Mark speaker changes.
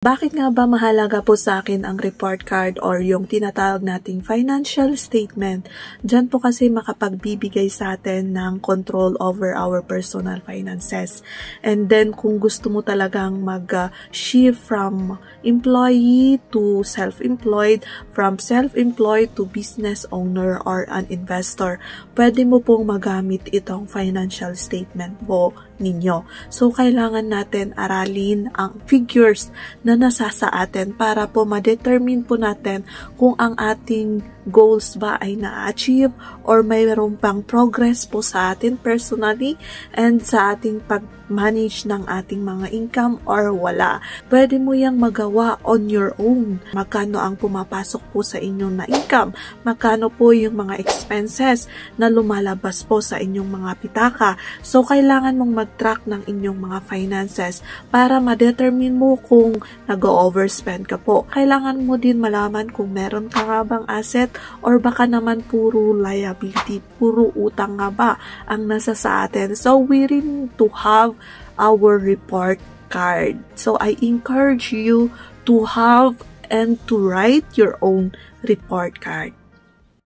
Speaker 1: Bakit nga ba mahalaga po sa akin ang report card or yung tinatawag nating financial statement? Diyan po kasi makapagbibigay sa atin ng control over our personal finances. And then kung gusto mo talagang mag-shift from employee to self-employed, from self-employed to business owner or an investor, pwede mo pong magamit itong financial statement po ninyo. So, kailangan natin aralin ang figures na nasa sa atin para po ma-determine po natin kung ang ating goals ba ay na-achieve or mayroon pang progress po sa atin personally and sa ating pag-manage ng ating mga income or wala. Pwede mo yang magawa on your own. Magkano ang pumapasok po sa inyong na income? Magkano po yung mga expenses na lumalabas po sa inyong mga pitaka? So, kailangan mong mag-track ng inyong mga finances para ma-determine mo kung nag-overspend ka po. Kailangan mo din malaman kung meron ka nga bang asset or baka naman puro liability, puro utang nga ba ang nasa sa atin. So, we really need to have our report card. So, I encourage you to have and to write your own report card.